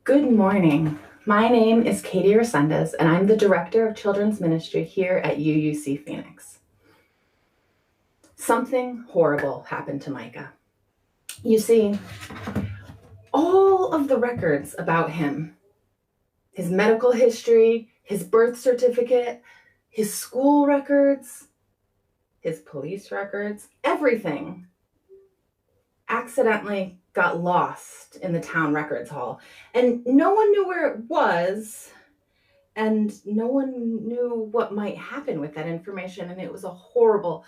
Good morning. My name is Katie Resendez, and I'm the Director of Children's Ministry here at UUC Phoenix. Something horrible happened to Micah. You see, all of the records about him, his medical history, his birth certificate, his school records, his police records, everything accidentally got lost in the town records hall. And no one knew where it was, and no one knew what might happen with that information. And it was a horrible,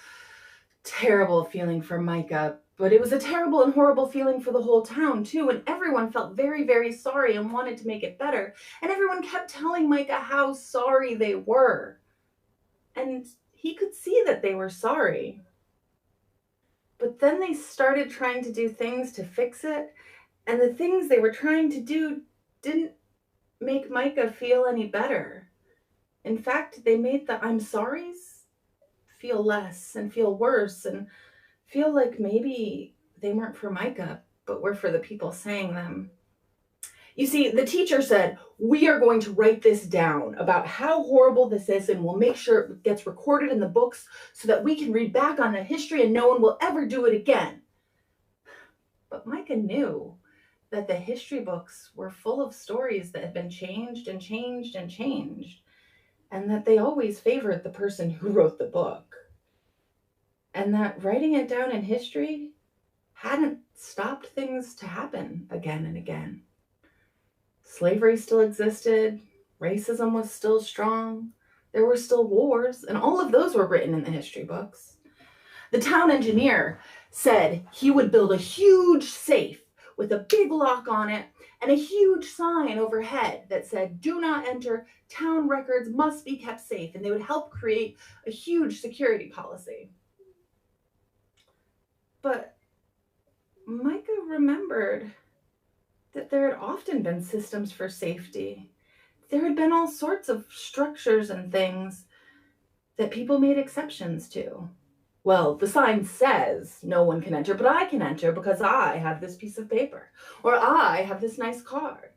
terrible feeling for Micah, but it was a terrible and horrible feeling for the whole town too. And everyone felt very, very sorry and wanted to make it better. And everyone kept telling Micah how sorry they were. And he could see that they were sorry. But then they started trying to do things to fix it. And the things they were trying to do didn't make Micah feel any better. In fact, they made the I'm sorries feel less and feel worse and feel like maybe they weren't for Micah, but were for the people saying them. You see, the teacher said, we are going to write this down about how horrible this is, and we'll make sure it gets recorded in the books so that we can read back on the history and no one will ever do it again. But Micah knew that the history books were full of stories that had been changed and changed and changed, and that they always favored the person who wrote the book. And that writing it down in history hadn't stopped things to happen again and again. Slavery still existed, racism was still strong, there were still wars, and all of those were written in the history books. The town engineer said he would build a huge safe with a big lock on it and a huge sign overhead that said, do not enter, town records must be kept safe, and they would help create a huge security policy. But Micah remembered that there had often been systems for safety. There had been all sorts of structures and things that people made exceptions to. Well, the sign says no one can enter, but I can enter because I have this piece of paper, or I have this nice card.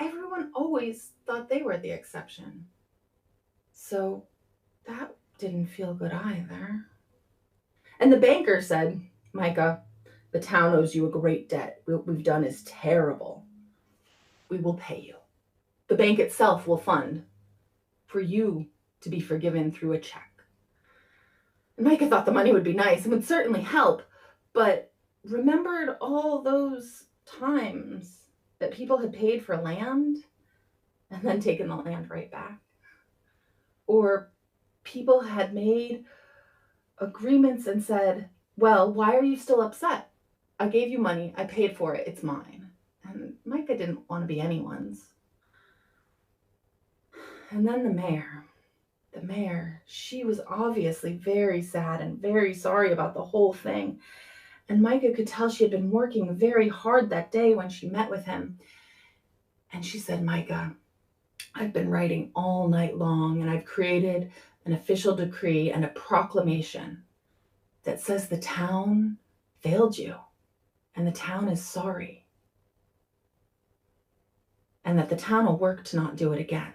Everyone always thought they were the exception. So that didn't feel good either. And the banker said, Micah, the town owes you a great debt. What we've done is terrible. We will pay you. The bank itself will fund for you to be forgiven through a check. And Micah thought the money would be nice and would certainly help, but remembered all those times that people had paid for land and then taken the land right back. Or people had made agreements and said, well, why are you still upset? I gave you money, I paid for it, it's mine. And Micah didn't want to be anyone's. And then the mayor, she was obviously very sad and very sorry about the whole thing. And Micah could tell she had been working very hard that day when she met with him. And she said, Micah, I've been writing all night long, and I've created an official decree and a proclamation that says the town failed you, and the town is sorry, and that the town will work to not do it again.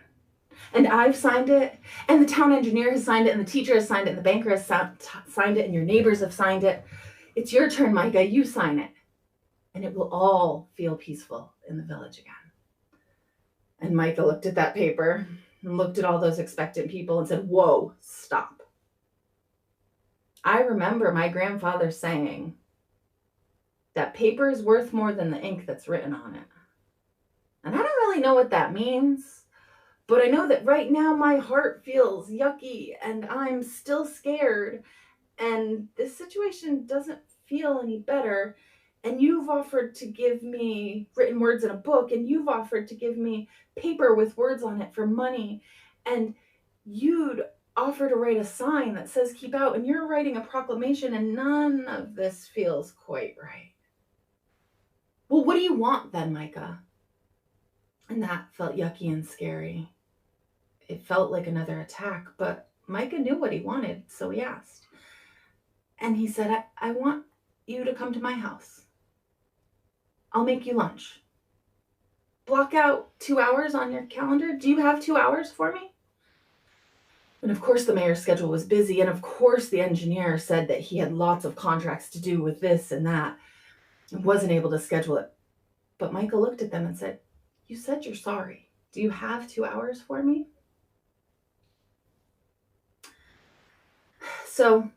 And I've signed it, and the town engineer has signed it, and the teacher has signed it, and the banker has signed it, and your neighbors have signed it. It's your turn, Micah, you sign it, and it will all feel peaceful in the village again. And Micah looked at that paper and looked at all those expectant people and said, whoa, stop. I remember my grandfather saying that paper is worth more than the ink that's written on it. And I don't really know what that means, but I know that right now my heart feels yucky and I'm still scared, and this situation doesn't feel any better. And you've offered to give me written words in a book, and you've offered to give me paper with words on it for money, and you'd offer to write a sign that says keep out, and you're writing a proclamation, and none of this feels quite right. Well, what do you want then, Micah? And that felt yucky and scary. It felt like another attack, but Micah knew what he wanted, so he asked. And he said, I want you to come to my house. I'll make you lunch. block out 2 hours on your calendar? Do you have 2 hours for me?" And of course, the mayor's schedule was busy. And of course, the engineer said that he had lots of contracts to do with this and that and wasn't able to schedule it. But Micah looked at them and said, "You said you're sorry. Do you have 2 hours for me?" So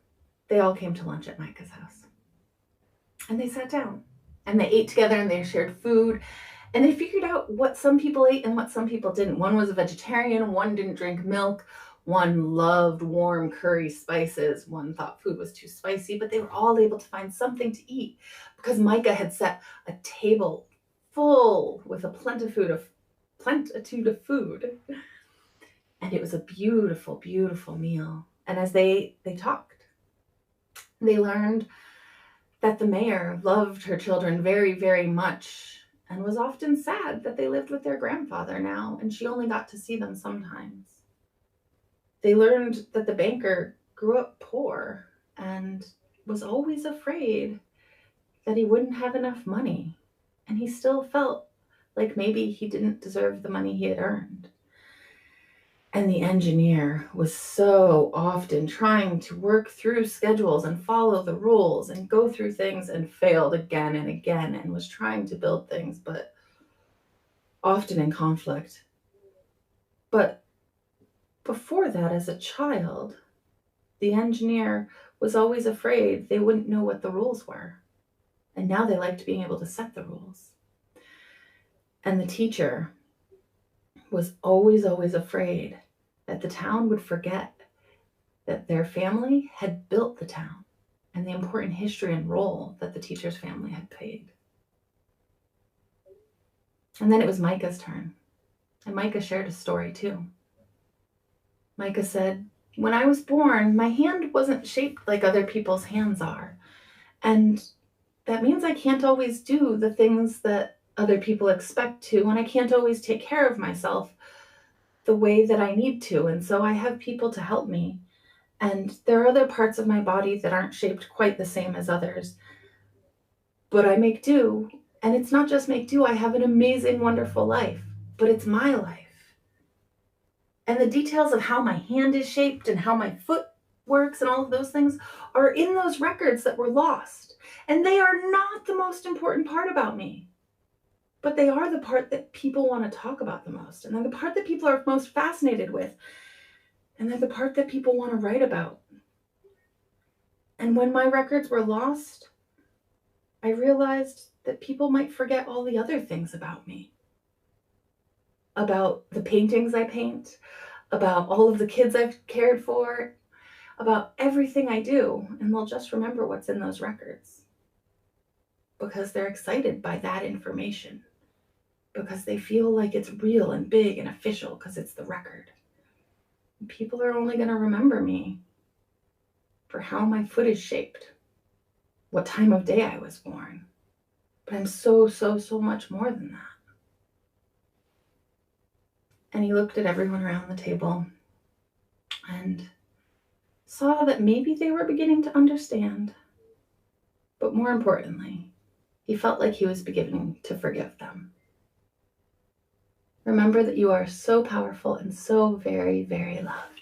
they all came to lunch at Micah's house. And they sat down and they ate together and they shared food. And they figured out what some people ate and what some people didn't. One was a vegetarian, one didn't drink milk, one loved warm curry spices, one thought food was too spicy, but they were all able to find something to eat because Micah had set a table full with a plenitude of food. And it was a beautiful, beautiful meal. And as they talked, they learned that the mayor loved her children very, very much and was often sad that they lived with their grandfather now and she only got to see them sometimes. They learned that the banker grew up poor and was always afraid that he wouldn't have enough money, and he still felt like maybe he didn't deserve the money he had earned. And the engineer was so often trying to work through schedules and follow the rules and go through things and failed again and again and was trying to build things, but often in conflict. But before that, as a child, the engineer was always afraid they wouldn't know what the rules were. And now they liked being able to set the rules. And the teacher was always, always afraid that the town would forget that their family had built the town and the important history and role that the teacher's family had played. And then it was Micah's turn. And Micah shared a story too. Micah said, "When I was born, my hand wasn't shaped like other people's hands are. And that means I can't always do the things that other people expect to, and I can't always take care of myself the way that I need to. And so I have people to help me. And there are other parts of my body that aren't shaped quite the same as others. But I make do. And it's not just make do, I have an amazing, wonderful life. But it's my life. And the details of how my hand is shaped and how my foot works and all of those things are in those records that were lost. And they are not the most important part about me. But they are the part that people want to talk about the most. And they're the part that people are most fascinated with. And they're the part that people want to write about. And when my records were lost, I realized that people might forget all the other things about me. About the paintings I paint, about all of the kids I've cared for, about everything I do. And they'll just remember what's in those records. Because they're excited by that information. Because they feel like it's real and big and official because it's the record. People are only going to remember me for how my foot is shaped, what time of day I was born. But I'm so, so, so much more than that. And he looked at everyone around the table and saw that maybe they were beginning to understand. But more importantly, he felt like he was beginning to forgive them. Remember that you are so powerful and so very, very loved.